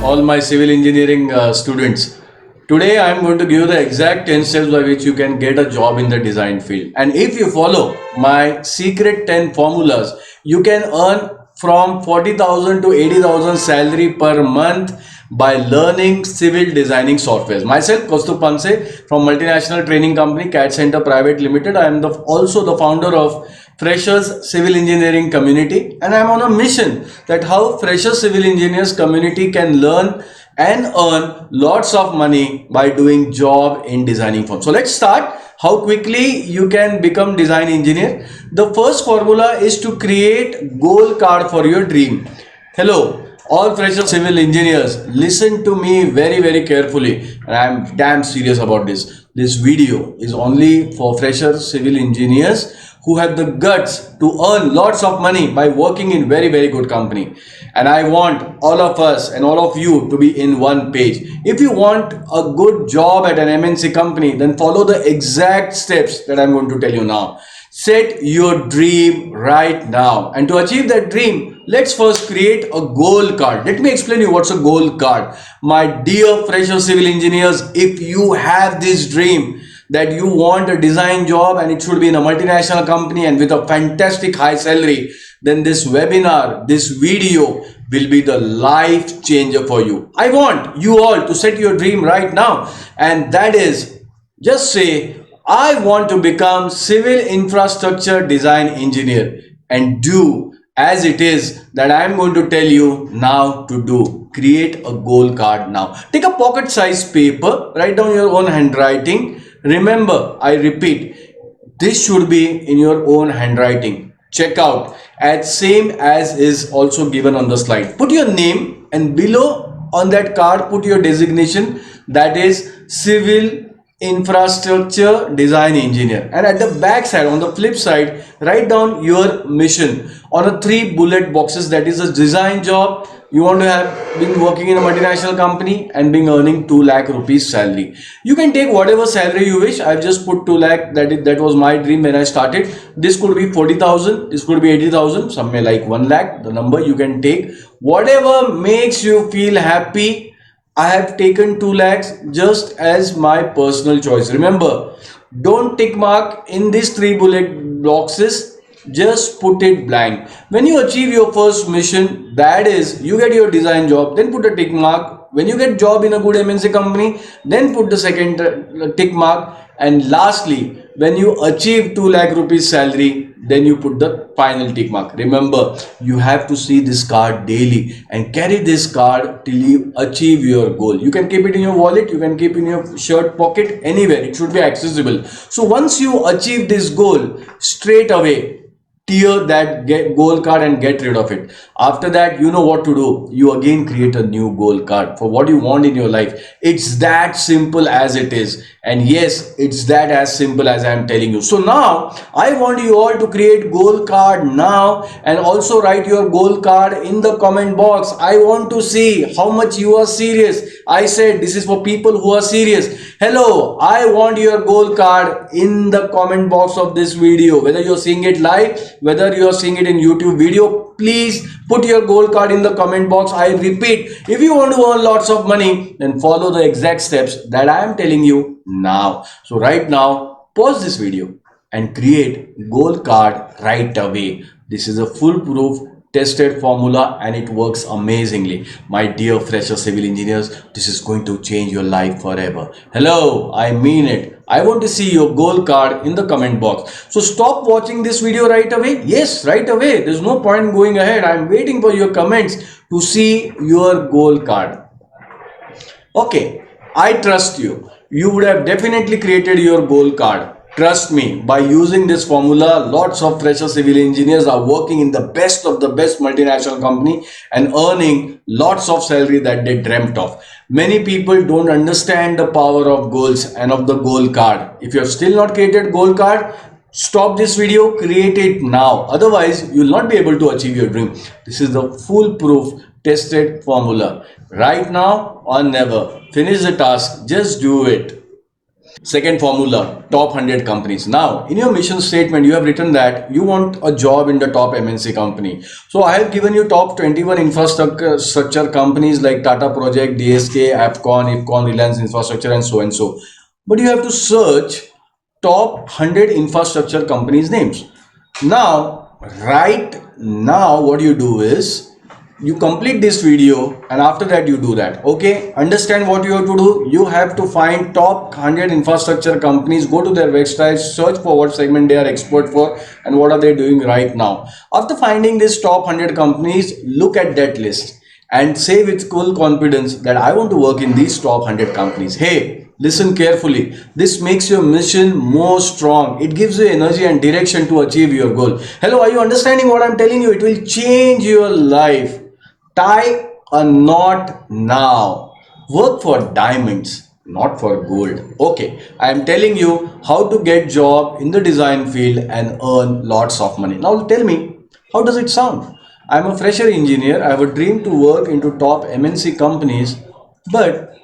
all my civil engineering students. Today I am going to give you the exact 10 steps by which you can get a job in the design field. And if you follow my secret 10 formulas, you can earn from 40,000 to 80,000 salary per month by learning civil designing softwares. Myself, Kaustubh Panse from multinational training company CAD Center Private Limited. I am also the founder of Freshers Civil Engineering Community, and I am on a mission that how Freshers Civil Engineers Community can learn and earn lots of money by doing job in designing firms. So let's start. How quickly you can become design engineer. The first formula is to create goal card for your dream. Hello, all fresher civil engineers, listen to me very carefully, and I am damn serious about this. This video is only for fresher civil engineers who have the guts to earn lots of money by working in very good company. And I want all of us and all of you to be in one page. If you want a good job at an MNC company, then follow the exact steps that I'm going to tell you now. Set your dream right now, and to achieve that dream, let's first create a goal card. Let me explain you what's a goal card. My dear fresher civil engineers, if you have this dream that you want a design job and it should be in a multinational company and with a fantastic high salary, then this webinar, this video will be the life changer for you. I want you all to set your dream right now, and that is, just say, I want to become civil infrastructure design engineer, and do as it is that I am going to tell you now to do. Create a goal card now. Take a pocket size paper, write down your own handwriting. Remember, I repeat, this should be in your own handwriting. Check out as same as is also given on the slide. Put your name, and below on that card put your designation, that is civil infrastructure design engineer, and at the back side, on the flip side, write down your mission on a 3 bullet boxes. That is a design job. You want to have been working in a multinational company and been earning 2 lakh rupees salary. You can take whatever salary you wish. I've just put 2 lakh. That was my dream when I started. This could be 40,000. This could be 80,000. Some may like 1 lakh. The number you can take. Whatever makes you feel happy. I have taken 2 lakhs just as my personal choice. Remember, don't tick mark in these 3 bullet boxes. Just put it blank. When you achieve your first mission, that is, you get your design job, then put a tick mark. When you get job in a good MNC company, then put the second tick mark. And lastly, when you achieve 2 lakh rupees salary, then you put the final tick mark. Remember, you have to see this card daily and carry this card till you achieve your goal. You can keep it in your wallet, you can keep it in your shirt pocket, anywhere. It should be accessible. So once you achieve this goal, straight away tear that goal card and get rid of it. After that, you know what to do. You again create a new goal card for what you want in your life. It's that simple as it is. And yes, it's that as simple as I am telling you. So now I want you all to create goal card now, and also write your goal card in the comment box. I want to see how much you are serious. I said this is for people who are serious. Hello, I want your goal card in the comment box of this video. Whether you're seeing it live, whether you're seeing it in YouTube video, please put your goal card in the comment box. I repeat, if you want to earn lots of money, then follow the exact steps that I am telling you now. So right now, pause this video and create goal card right away. This is a foolproof tested formula and it works amazingly. My dear fresher civil engineers, this is going to change your life forever. Hello, I mean it. I want to see your goal card in the comment box. So stop watching this video right away. Yes, right away. There's no point going ahead. I'm waiting for your comments to see your goal card. Okay, I trust you. You would have definitely created your goal card. Trust me, by using this formula, lots of fresher civil engineers are working in the best of the best multinational company and earning lots of salary that they dreamt of. Many people don't understand the power of goals and of the goal card. If you have still not created goal card, stop this video, create it now. Otherwise, you will not be able to achieve your dream. This is the foolproof tested formula. Right now or never. Finish the task. Just do it. Second formula, top 100 companies. Now, in your mission statement, you have written that you want a job in the top MNC company. So I have given you top 21 infrastructure companies like Tata Project, DSK, Afcon, Ifcon, Reliance Infrastructure, and so and so. But you have to search top 100 infrastructure companies names. Now, right now, what you do is you complete this video, and after that you do that. Okay, understand what you have to do. You have to find top 100 infrastructure companies, go to their website, search for what segment they are expert for and what are they doing right now. After finding this top 100 companies, look at that list and say with full confidence that I want to work in these top 100 companies. Hey, listen carefully. This makes your mission more strong. It gives you energy and direction to achieve your goal. Hello, are you understanding what I'm telling you? It will change your life. Tie a knot now. Work for diamonds, not for gold. Okay, I am telling you how to get job in the design field and earn lots of money. Now tell me, how does it sound? I am a fresher engineer. I have a dream to work into top MNC companies, but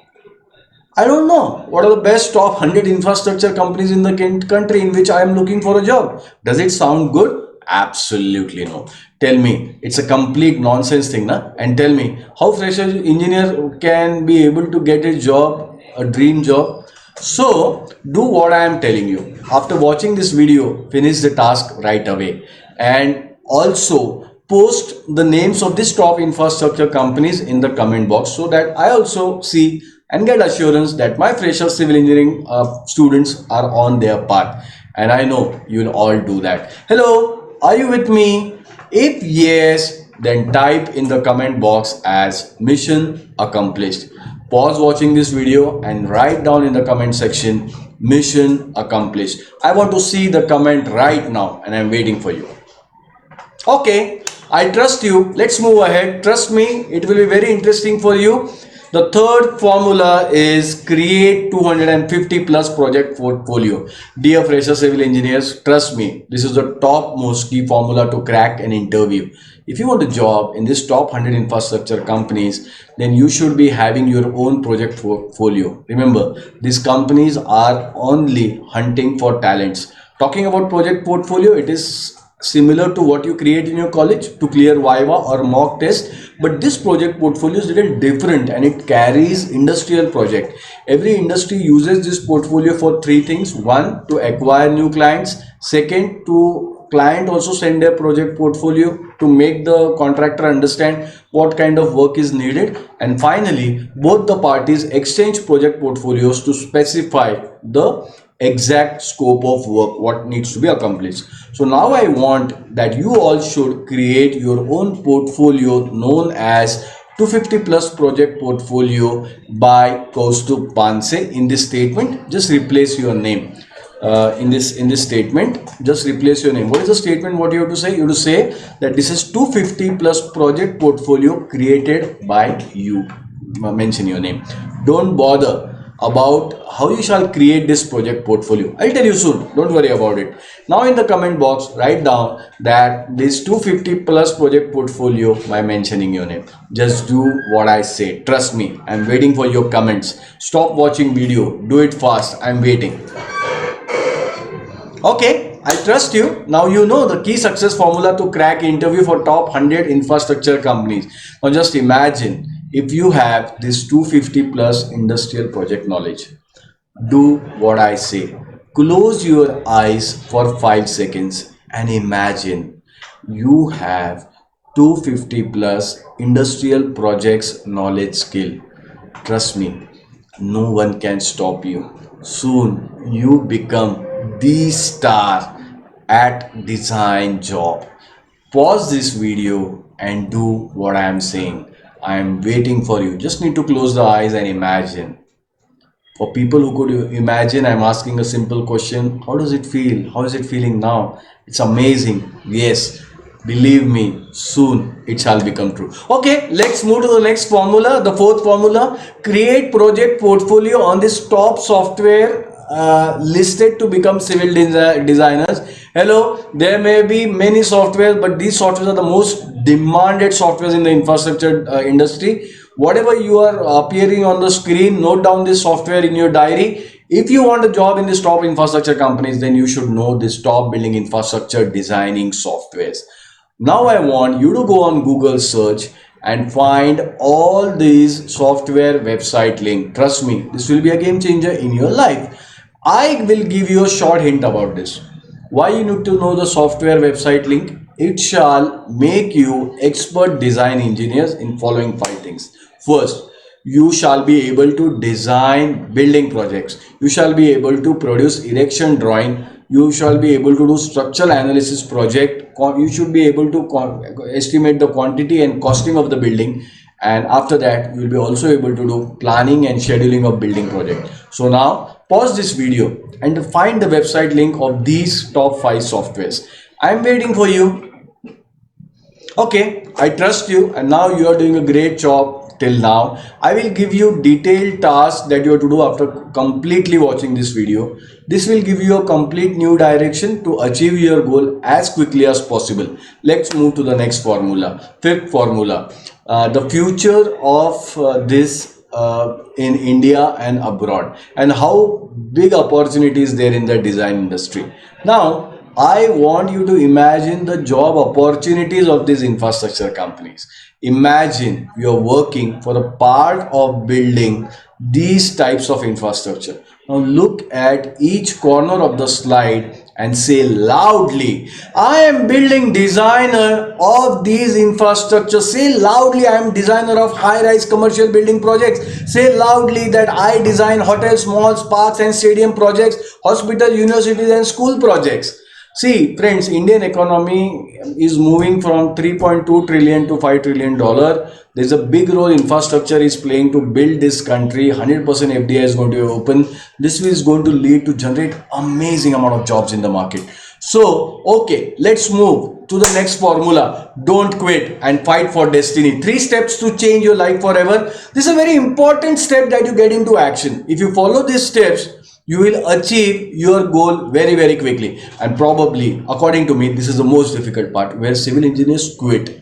I don't know what are the best top 100 infrastructure companies in the country in which I am looking for a job. Does it sound good? Absolutely no. Tell me, it's a complete nonsense thing, na? And tell me, how fresher engineer can be able to get a job, a dream job? So, do what I am telling you. After watching this video, finish the task right away. And also, post the names of these top infrastructure companies in the comment box so that I also see and get assurance that my fresher civil engineering students are on their path. And I know you'll all do that. Hello, are you with me? If yes, then type in the comment box as mission accomplished. Pause watching this video and write down in the comment section mission accomplished. I want to see the comment right now and I'm waiting for you. Okay, I trust you. Let's move ahead. Trust me, it will be very interesting for you. The third formula is create 250 plus project portfolio. Dear fresher civil engineers, trust me, this is the top most key formula to crack an interview. If you want a job in this top 100 infrastructure companies, then you should be having your own project portfolio. Remember, these companies are only hunting for talents. Talking about project portfolio, it is similar to what you create in your college to clear Viva or mock test, but this project portfolio is little different and it carries industrial project. Every industry uses this portfolio for three things. One, to acquire new clients. Second, to client also send their project portfolio to make the contractor understand what kind of work is needed. And finally, both the parties exchange project portfolios to specify the exact scope of work, what needs to be accomplished. So now I want that you all should create your own portfolio known as 250 plus project portfolio by Kaustubh Panse. In this statement, just replace your name. In this statement, just replace your name. What is the statement? What you have to say? You have to say that this is 250 plus project portfolio created by you. Mention your name. Don't bother about how you shall create this project portfolio. I'll tell you soon. Don't worry about it. Now in the comment box, write down that this 250 plus project portfolio by mentioning your name. Just do what I say. Trust me. I'm waiting for your comments. Stop watching video. Do it fast. I'm waiting. Okay, I trust you. Now you know the key success formula to crack interview for top 100 infrastructure companies. Now just imagine if you have this 250 plus industrial project knowledge. Do what I say. Close your eyes for 5 seconds and imagine you have 250 plus industrial projects knowledge skill. Trust me, no one can stop you. Soon you become the star at design job. Pause this video and do what I am saying. I am waiting for you. Just need to close the eyes and imagine. For people who could imagine, I'm asking a simple question. How does it feel? How is it feeling now? It's amazing. Yes, believe me, soon it shall become true. Okay, let's move to the next formula. The fourth formula, create project portfolio on this top software listed to become civil designers. Hello, there may be many softwares, but these softwares are the most demanded softwares in the infrastructure industry. Whatever you are appearing on the screen, note down this software in your diary. If you want a job in these top infrastructure companies, then you should know this top building infrastructure designing softwares. Now I want you to go on Google search and find all these software website link. Trust me, this will be a game changer in your life. I will give you a short hint about this. Why you need to know the software website link? It shall make you expert design engineers in following five things. First, you shall be able to design building projects. You shall be able to produce erection drawing. You shall be able to do structural analysis project. You should be able to estimate the quantity and costing of the building, and after that you will be also able to do planning and scheduling of building project. So now pause this video and find the website link of these top 5 softwares. I am waiting for you. Okay, I trust you, and now you are doing a great job till now. I will give you detailed tasks that you have to do after completely watching this video. This will give you a complete new direction to achieve your goal as quickly as possible. Let's move to the next formula. Fifth formula, the future of this in India and abroad, and how big opportunities there in the design industry. Now I want you to imagine the job opportunities of these infrastructure companies. Imagine you're working for a part of building these types of infrastructure. Now look at each corner of the slide and say loudly, I am building designer of these infrastructure. Say loudly, I am designer of high-rise commercial building projects. Say loudly that I design hotels, malls, parks and stadium projects, hospital, universities and school projects. See, friends, Indian economy is moving from 3.2 trillion to $5 trillion. There's a big role infrastructure is playing to build this country. 100% FDI is going to be open. This is going to lead to generate amazing amount of jobs in the market. So, okay, let's move to the next formula. Don't quit and fight for destiny. 3 steps to change your life forever. This is a very important step that you get into action. If you follow these steps, you will achieve your goal very quickly. And probably, according to me, this is the most difficult part where civil engineers quit.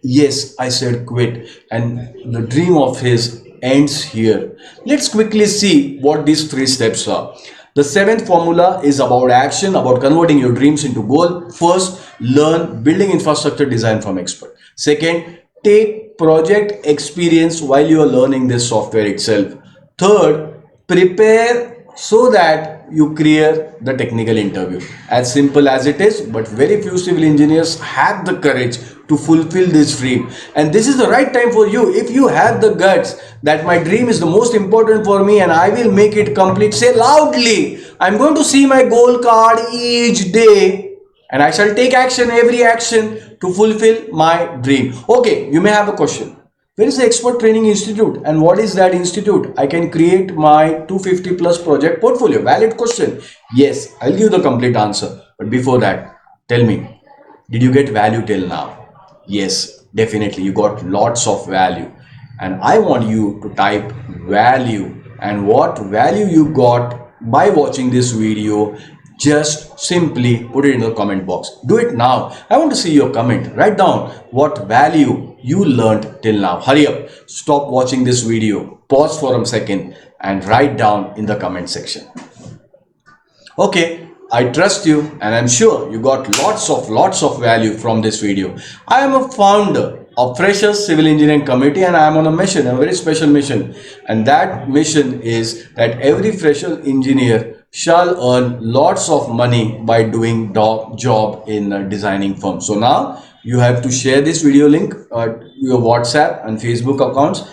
Yes, I said quit, and the dream of his ends here. Let's quickly see what these 3 steps are. The 7th formula is about action, about converting your dreams into goal. First, learn building infrastructure design from expert. Second, take project experience while you are learning this software itself. Third, prepare so that you clear the technical interview. As simple as it is, but very few civil engineers have the courage to fulfill this dream. And this is the right time for you. If you have the guts that my dream is the most important for me and I will make it complete, say loudly, I'm going to see my goal card each day and I shall take action, every action to fulfill my dream. Okay, you may have a question. Where is the Expert Training Institute and what is that institute? I can create my 250 plus project portfolio. Valid question. Yes, I'll give the complete answer. But before that, tell me, did you get value till now? Yes, definitely. You got lots of value. And I want you to type value and what value you got by watching this video. Just simply put it in the comment box. Do it now. I want to see your comment. Write down what value you learned till now. Hurry up. Stop watching this video. Pause for a second and write down in the comment section. Okay, I trust you and I'm sure you got lots of value from this video. I am a founder of Freshers Civil Engineering Committee and I am on a mission, a very special mission. And that mission is that every fresher engineer shall earn lots of money by doing job in a designing firm. So now you have to share this video link your WhatsApp and Facebook accounts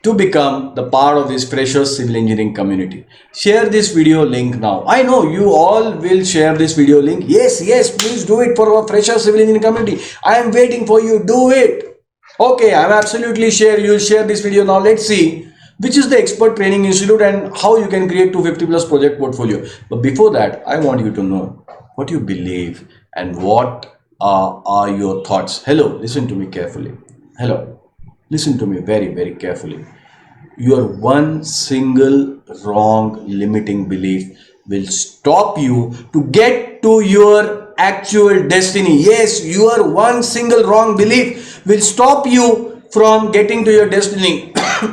to become the part of this Freshers Civil Engineering community. Share this video link now. I know you all will share this video link. Yes, please do it for our Freshers Civil Engineering community. I am waiting for you. Do it. Okay, I'm absolutely sure you'll share this video now. Let's see which is the Expert Training Institute and how you can create 250 plus project portfolio. But before that, I want you to know what you believe and what are your thoughts. Hello, listen to me carefully. Hello, listen to me very carefully. Your one single wrong limiting belief will stop you to get to your actual destiny. Yes, your one single wrong belief will stop you from getting to your destiny.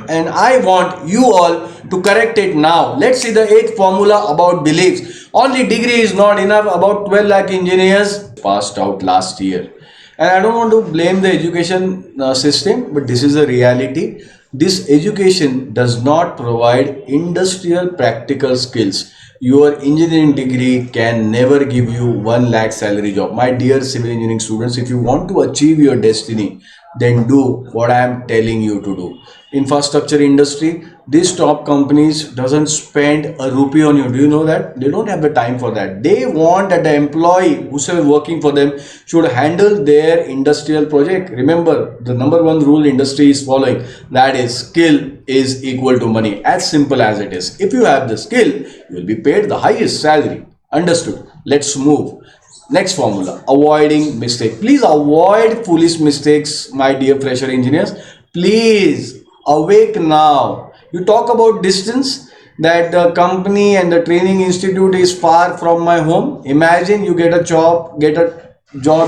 And I want you all to correct it now. Let's see the eighth formula about beliefs. Only degree is not enough. About 12 lakh engineers passed out last year. And I don't want to blame the education system, but this is a reality. This education does not provide industrial practical skills. Your engineering degree can never give you 1 lakh salary job. My dear civil engineering students, if you want to achieve your destiny, then do what I am telling you to do. Infrastructure industry, these top companies doesn't spend a rupee on you. Do you know that? They don't have the time for that. They want that the employee who's working for them should handle their industrial project. Remember, the number one rule industry is following, that is skill is equal to money. As simple as it is. If you have the skill, you will be paid the highest salary. Understood? Let's move. Next formula, avoiding mistake. Please avoid foolish mistakes, my dear fresher engineers. Please awake now. You talk about distance, that the company and the training institute is far from my home. Imagine you get a job in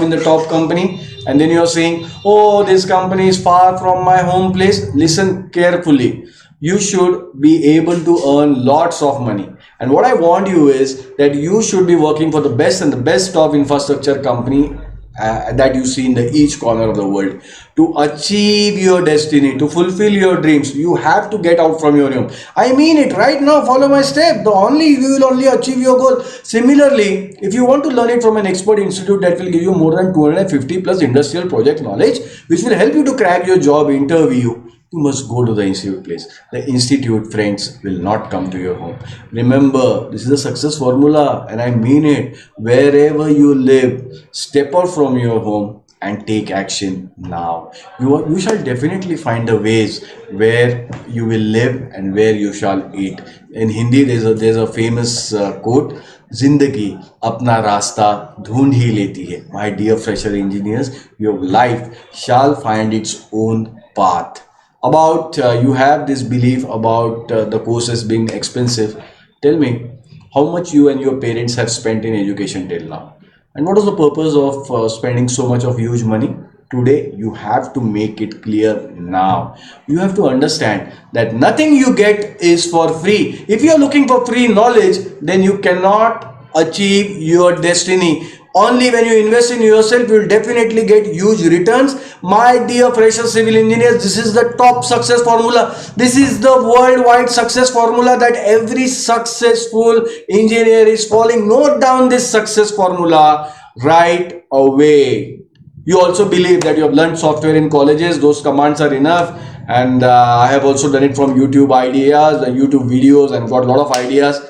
the top company, and then you're saying, oh, this company is far from my home place. Listen carefully. You should be able to earn lots of money. And what I want you is that you should be working for the best and the best top infrastructure company that you see in each corner of the world. To achieve your destiny, to fulfill your dreams, you have to get out from your home. I mean it right now. Follow my step. You will only achieve your goal. Similarly, if you want to learn it from an expert institute that will give you more than 250 plus industrial project knowledge, which will help you to crack your job interview, you must go to the institute place. The institute, friends, will not come to your home. Remember, this is a success formula, and I mean it. Wherever you live, step out from your home and take action now. You shall definitely find the ways where you will live and where you shall eat. In Hindi, there's a famous quote, जिंदगी अपना रास्ता ढूंढ ही लेती है. My dear fresher engineers, your life shall find its own path. About you have this belief about the courses being expensive. Tell me how much you and your parents have spent in education till now, and what is the purpose of spending so much of huge money. Today you have to make it clear now. You have to understand that nothing you get is for free. If you are looking for free knowledge, then you cannot achieve your destiny. Only when you invest in yourself, you will definitely get huge returns. My dear fresher civil engineers, this is the top success formula. This is the worldwide success formula that every successful engineer is following. Note down this success formula right away. You also believe that you have learned software in colleges. Those commands are enough. And I have also done it from YouTube ideas, YouTube videos, and got a lot of ideas.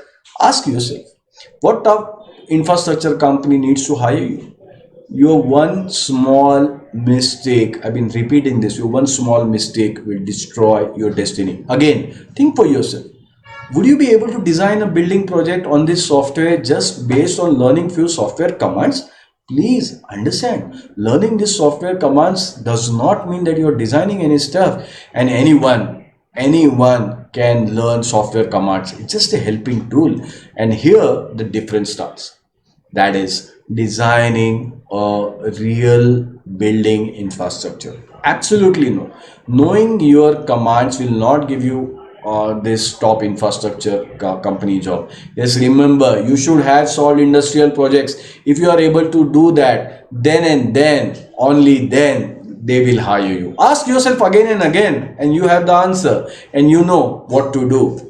Ask yourself, what top infrastructure company needs to hire you? Your one small mistake, I've been repeating this, your one small mistake will destroy your destiny. Again, think for yourself. Would you be able to design a building project on this software just based on learning few software commands? Please understand, learning this software commands does not mean that you're designing any stuff, and anyone can learn software commands. It's just a helping tool. And here the difference starts. That is designing a real building infrastructure. Absolutely no. Knowing your commands will not give you this top infrastructure company job. Yes, remember, you should have solved industrial projects. If you are able to do that, then and then, only then, they will hire you. Ask yourself again and again, and you have the answer, and you know what to do.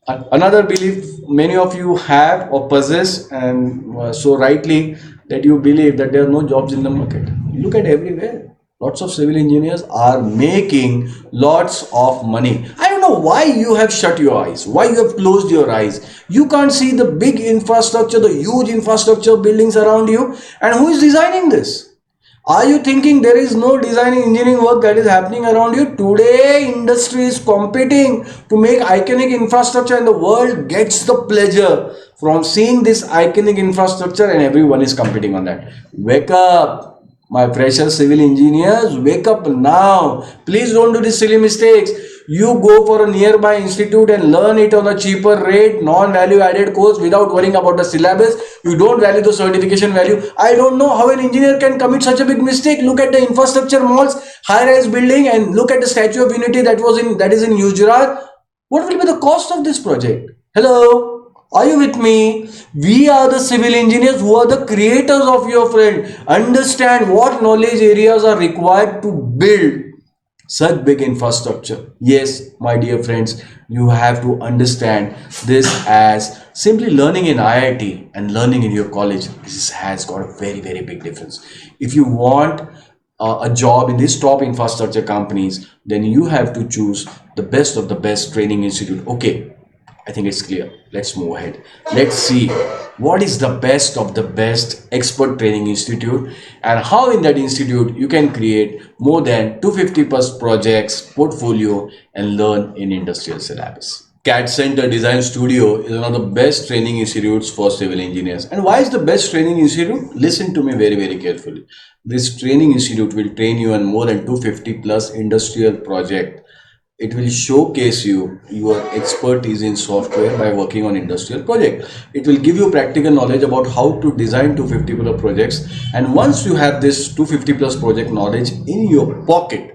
Another belief many of you have or possess, and so rightly, that you believe that there are no jobs in the market. Look at everywhere. Lots of civil engineers are making lots of money. I don't know why you have shut your eyes, why you have closed your eyes. You can't see the big infrastructure, the huge infrastructure buildings around you. And who is designing this? Are you thinking there is no designing engineering work that is happening around you? Today, industry is competing to make iconic infrastructure, and the world gets the pleasure from seeing this iconic infrastructure, and everyone is competing on that. Wake up. My precious civil engineers, wake up now. Please don't do these silly mistakes. You go for a nearby institute and learn it on a cheaper rate, non-value added course without worrying about the syllabus. You don't value the certification value. I don't know how an engineer can commit such a big mistake. Look at the infrastructure malls, high-rise building, and look at the Statue of Unity that is in Gujarat. What will be the cost of this project? Hello, are you with me? We are the civil engineers who are the creators of your friend. Understand what knowledge areas are required to build such big infrastructure. Yes, my dear friends, you have to understand this as simply learning in IIT and learning in your college. This has got a very, very big difference. If you want a job in these top infrastructure companies, then you have to choose the best of the best training institute. Okay, I think it's clear. Let's move ahead. Let's see what is the best of the best expert training institute and how in that institute you can create more than 250 plus projects, portfolio and learn in industrial syllabus. CAD Center Design Studio is one of the best training institutes for civil engineers. And why is the best training institute? Listen to me very, very carefully. This training institute will train you on more than 250 plus industrial project. It will showcase your expertise in software by working on industrial project. It will give you practical knowledge about how to design 250 plus projects. And once you have this 250 plus project knowledge in your pocket,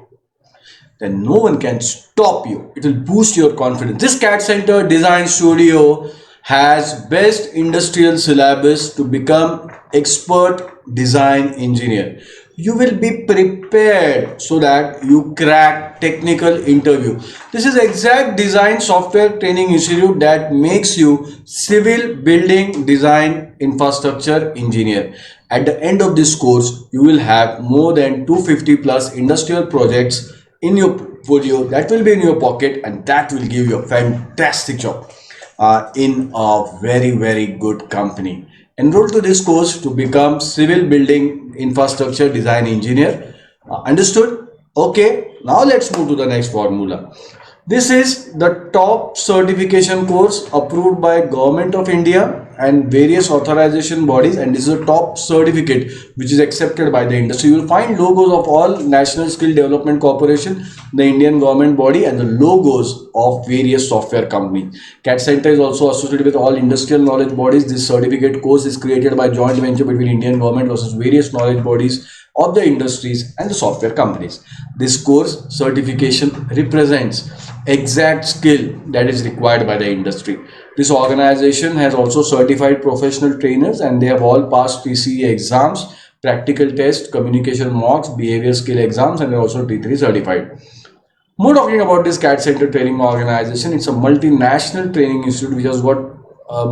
then no one can stop you. It will boost your confidence. This CAD Center Design Studio has best industrial syllabus to become expert design engineer. You will be prepared so that you crack technical interview. This is exact design software training institute that makes you civil building design infrastructure engineer. At the end of this course, you will have more than 250 plus industrial projects in your portfolio that will be in your pocket, and that will give you a fantastic job in a very, very good company. Enroll to this course to become civil building infrastructure design engineer. Understood? Okay, now let's move to the next formula. This is the top certification course approved by Government of India and various authorization bodies, and this is a top certificate which is accepted by the industry. You will find logos of all National Skill Development Corporation, the Indian government body, and the logos of various software companies. CAD Center is also associated with all industrial knowledge bodies. This certificate course is created by joint venture between Indian government versus various knowledge bodies of the industries and the software companies. This course certification represents exact skill that is required by the industry. This organization has also certified professional trainers, and they have all passed PCE exams, practical test, communication mocks, behavior skill exams, and they're also T3 certified. More talking about this CAD Center training organization, it's a multinational training institute which has got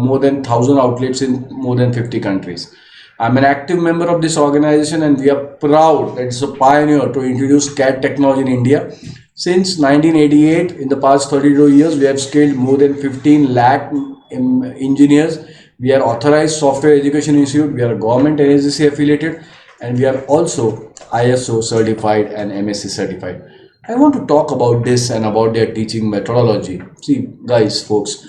more than 1,000 outlets in more than 50 countries. I'm an active member of this organization, and we are proud that it's a pioneer to introduce CAD technology in India. Since 1988, in the past 32 years, we have scaled more than 15 lakh engineers. We are authorized software education institute. We are government NSDC affiliated, and we are also ISO certified and MSc certified. I want to talk about this and about their teaching methodology. See, guys, folks,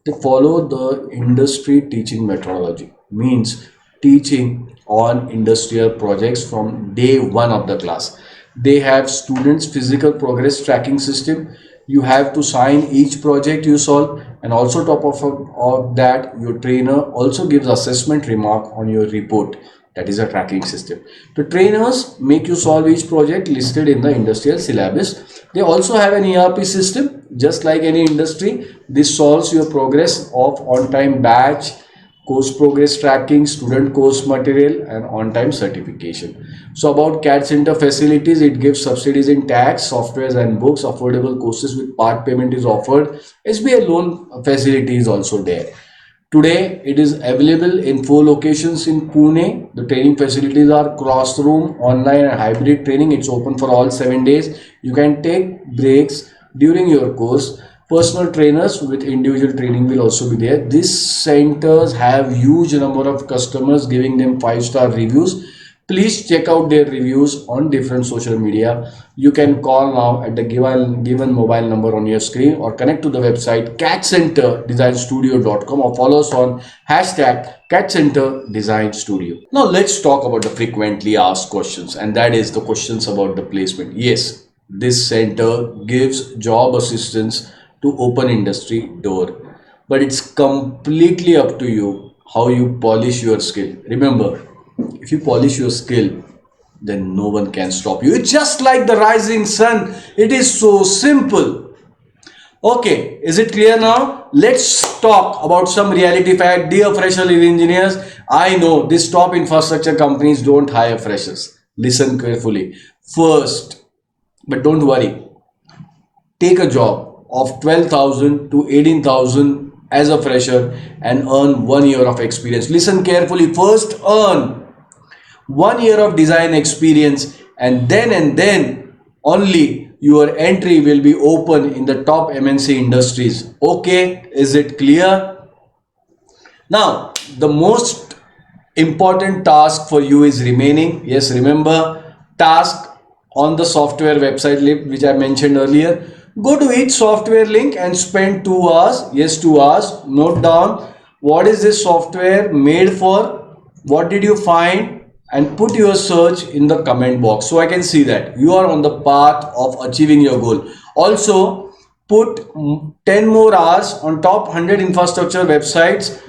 they follow the industry teaching methodology, means teaching on industrial projects from day one of the class. They have students physical progress tracking system. You have to sign each project you solve, and also top of that, your trainer also gives assessment remark on your report. That is a tracking system. The trainers make you solve each project listed in the industrial syllabus. They also have an ERP system. Just like any industry, this solves your progress of on-time batch, course progress tracking, student course material, and on-time certification. So about CAD Center facilities, it gives subsidies in tax, softwares and books, affordable courses with part payment is offered. SBI loan facility is also there. Today, it is available in 4 locations in Pune. The training facilities are classroom, online and hybrid training. It's open for all 7 days. You can take breaks during your course. Personal trainers with individual training will also be there. These centers have huge number of customers giving them 5-star reviews. Please check out their reviews on different social media. You can call now at the given mobile number on your screen, or connect to the website cadcenterdesignstudio.com, or follow us on hashtag cadcenterdesignstudio. Now let's talk about the frequently asked questions, and that is the questions about the placement. Yes, this center gives job assistance to open industry door. But it's completely up to you how you polish your skill. Remember, if you polish your skill, then no one can stop you. It's just like the rising sun. It is so simple. Okay, is it clear now? Let's talk about some reality fact. Dear fresher lead engineers, I know these top infrastructure companies don't hire freshers. Listen carefully. First, but don't worry, take a job of 12,000 to 18,000 as a fresher and earn 1 year of experience. Listen carefully. First, earn 1 year of design experience, and then only your entry will be open in the top MNC industries. Okay, is it clear? Now, the most important task for you is remaining. Yes, remember, task on the software website link which I mentioned earlier. Go to each software link and spend 2 hours. Yes, 2 hours. Note down what is this software made for, what did you find, and put your search in the comment box so I can see that you are on the path of achieving your goal. Also, put 10 more hours on top 100 infrastructure websites,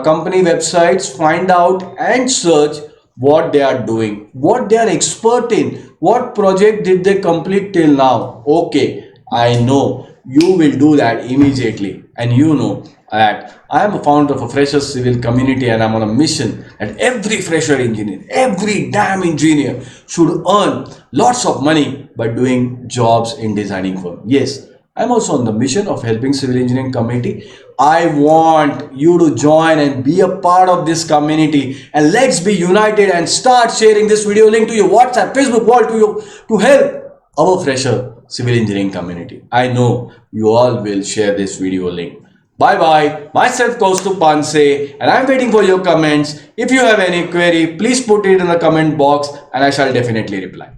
company websites, find out and search what they are doing, what they are expert in, what project did they complete till now. Okay, I know you will do that immediately, and you know that I am a founder of a freshers civil community, and I'm on a mission that every fresher engineer, every damn engineer should earn lots of money by doing jobs in designing firm. Yes, I'm also on the mission of helping civil engineering community. I want you to join and be a part of this community, and let's be united and start sharing this video link to your WhatsApp, Facebook wall to help our fresher civil engineering community. I know you all will share this video link. Bye bye. Myself Kaustubh Panse, and I'm waiting for your comments. If you have any query, please put it in the comment box and I shall definitely reply.